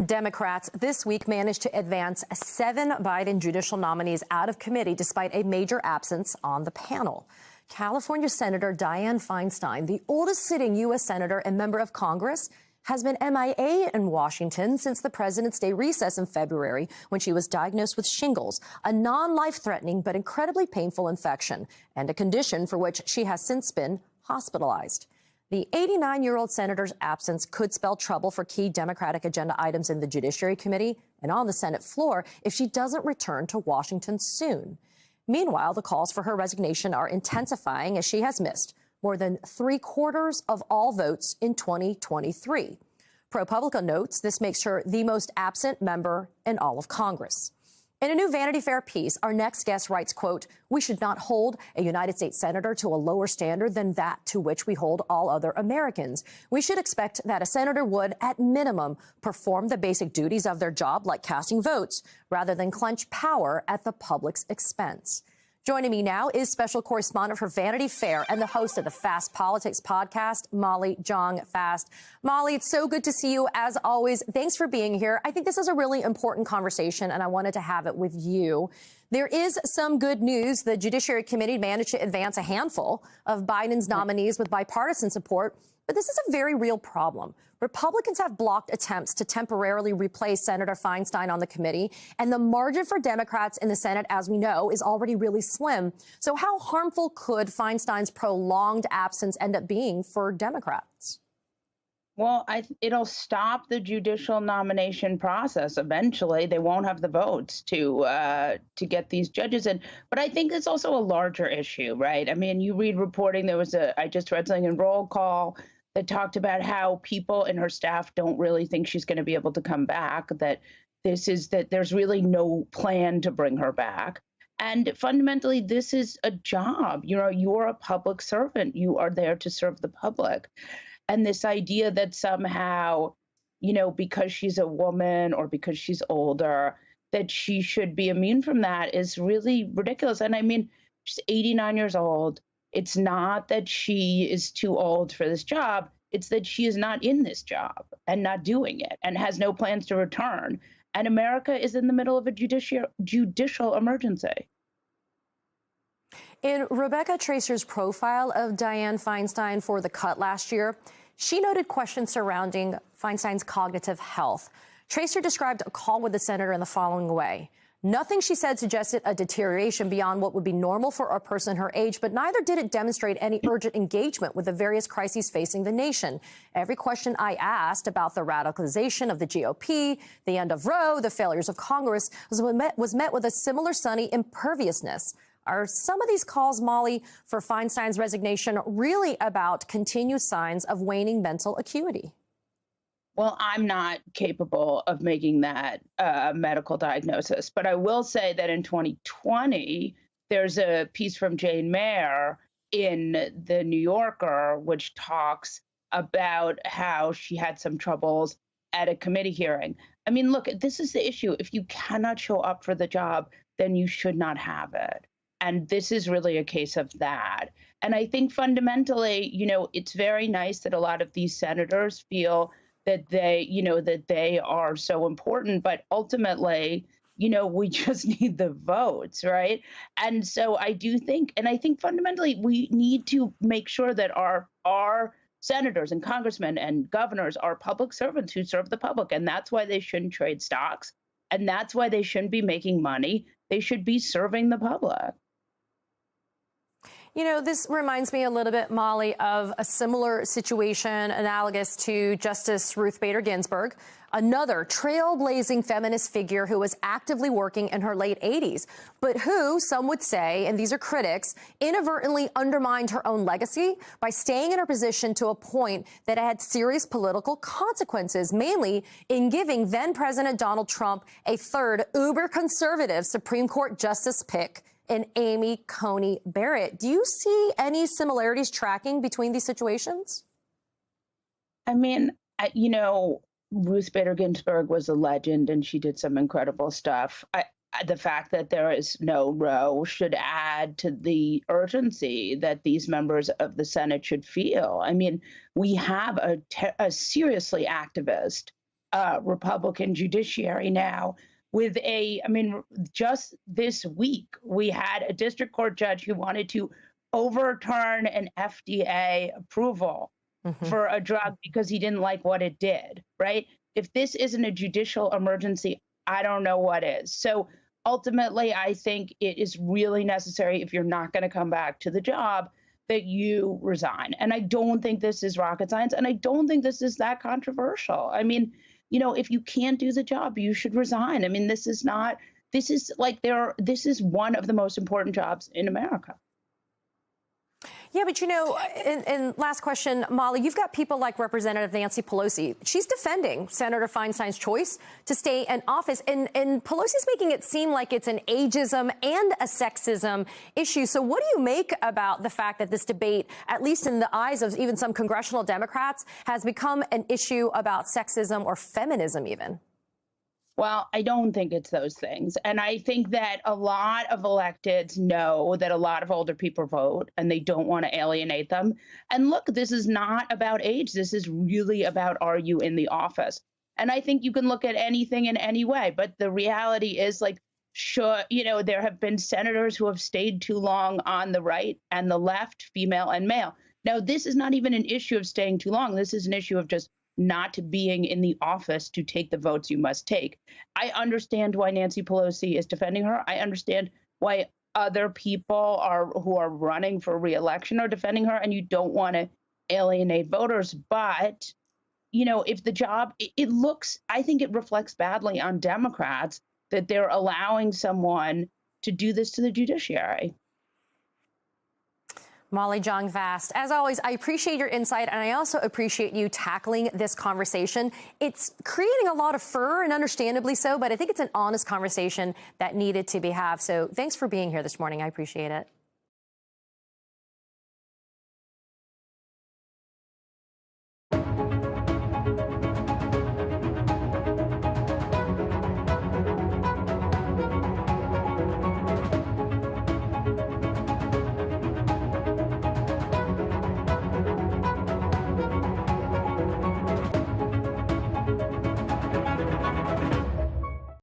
Democrats this week managed to advance 7 Biden judicial nominees out of committee despite a major absence on the panel. California Senator Dianne Feinstein, the oldest sitting U.S. senator and member of Congress, has been MIA in Washington since the President's Day recess in February when she was diagnosed with shingles, a non-life-threatening but incredibly painful infection, and a condition for which she has since been hospitalized. The 89-year-old senator's absence could spell trouble for key Democratic agenda items in the Judiciary Committee and on the Senate floor if she doesn't return to Washington soon. Meanwhile, the calls for her resignation are intensifying as she has missed more than 3/4 of all votes in 2023. ProPublica notes this makes her the most absent member in all of Congress. In a new Vanity Fair piece, our next guest writes, quote, "We should not hold a United States senator to a lower standard than that to which we hold all other Americans. We should expect that a senator would, at minimum, perform the basic duties of their job like casting votes, rather than clench power at the public's expense." Joining me now is special correspondent for Vanity Fair and the host of the Fast Politics podcast, Molly Jong-Fast. Molly, it's so good to see you as always. Thanks for being here. I think this is a really important conversation, and I wanted to have it with you. There is some good news. The Judiciary Committee managed to advance a handful of Biden's nominees with bipartisan support. But this is a very real problem. Republicans have blocked attempts to temporarily replace Senator Feinstein on the committee, and the margin for Democrats in the Senate, as we know, is already really slim. So how harmful could Feinstein's prolonged absence end up being for Democrats? Well, it'll stop the judicial nomination process. Eventually, they won't have the votes to get these judges in. But I think it's also a larger issue, right? I mean, you read reporting. I just read something in Roll Call that talked about how people in her staff don't really think she's going to be able to come back. That there's really no plan to bring her back. And fundamentally, this is a job. You're a public servant. You are there to serve the public. And this idea that somehow, because she's a woman or because she's older, that she should be immune from that is really ridiculous. And I mean, she's 89 years old. It's not that she is too old for this job. It's that she is not in this job and not doing it and has no plans to return. And America is in the middle of a judicial emergency. In Rebecca Tracer's profile of Dianne Feinstein for The Cut last year, she noted questions surrounding Feinstein's cognitive health. Tracer described a call with the senator in the following way. Nothing she said suggested a deterioration beyond what would be normal for a person her age, but neither did it demonstrate any urgent engagement with the various crises facing the nation. Every question I asked about the radicalization of the GOP, the end of Roe, the failures of Congress was met with a similar sunny imperviousness. Are some of these calls, Molly, for Feinstein's resignation really about continued signs of waning mental acuity? Well, I'm not capable of making that medical diagnosis, but I will say that in 2020, there's a piece from Jane Mayer in The New Yorker, which talks about how she had some troubles at a committee hearing. I mean, look, this is the issue. If you cannot show up for the job, then you should not have it. And this is really a case of that. And I think fundamentally, it's very nice that a lot of these senators feel that they are so important. But ultimately, we just need the votes, right? And so I think fundamentally we need to make sure that our senators and congressmen and governors are public servants who serve the public. And that's why they shouldn't trade stocks. And that's why they shouldn't be making money. They should be serving the public. This reminds me a little bit, Molly, of a similar situation analogous to Justice Ruth Bader Ginsburg, another trailblazing feminist figure who was actively working in her late 80s, but who, some would say, and these are critics, inadvertently undermined her own legacy by staying in her position to a point that had serious political consequences, mainly in giving then-President Donald Trump a third uber-conservative Supreme Court justice pick in Amy Coney Barrett. Do you see any similarities tracking between these situations? I mean, Ruth Bader Ginsburg was a legend and she did some incredible stuff. The fact that there is no Roe should add to the urgency that these members of the Senate should feel. I mean, we have a seriously activist Republican judiciary now. Just this week, we had a district court judge who wanted to overturn an FDA approval for a drug because he didn't like what it did, right? If this isn't a judicial emergency, I don't know what is. So ultimately, I think it is really necessary, if you're not going to come back to the job, that you resign. And I don't think this is rocket science, and I don't think this is that controversial. I mean, if you can't do the job, you should resign. I mean, this is one of the most important jobs in America. Yeah, but and last question, Molly, you've got people like Representative Nancy Pelosi. She's defending Senator Feinstein's choice to stay in office. And Pelosi's making it seem like it's an ageism and a sexism issue. So what do you make about the fact that this debate, at least in the eyes of even some congressional Democrats, has become an issue about sexism or feminism even? Well, I don't think it's those things. And I think that a lot of electeds know that a lot of older people vote and they don't want to alienate them. And look, this is not about age. This is really about, are you in the office? And I think you can look at anything in any way. But the reality is, there have been senators who have stayed too long on the right and the left, female and male. Now, this is not even an issue of staying too long. This is an issue of just not being in the office to take the votes you must take. I understand why Nancy Pelosi is defending her. I understand why other people who are running for re-election are defending her, and you don't want to alienate voters. But, if the job, I think it reflects badly on Democrats that they're allowing someone to do this to the judiciary. Molly Jong-Fast, as always, I appreciate your insight, and I also appreciate you tackling this conversation. It's creating a lot of furor, and understandably so, but I think it's an honest conversation that needed to be had. So thanks for being here this morning. I appreciate it.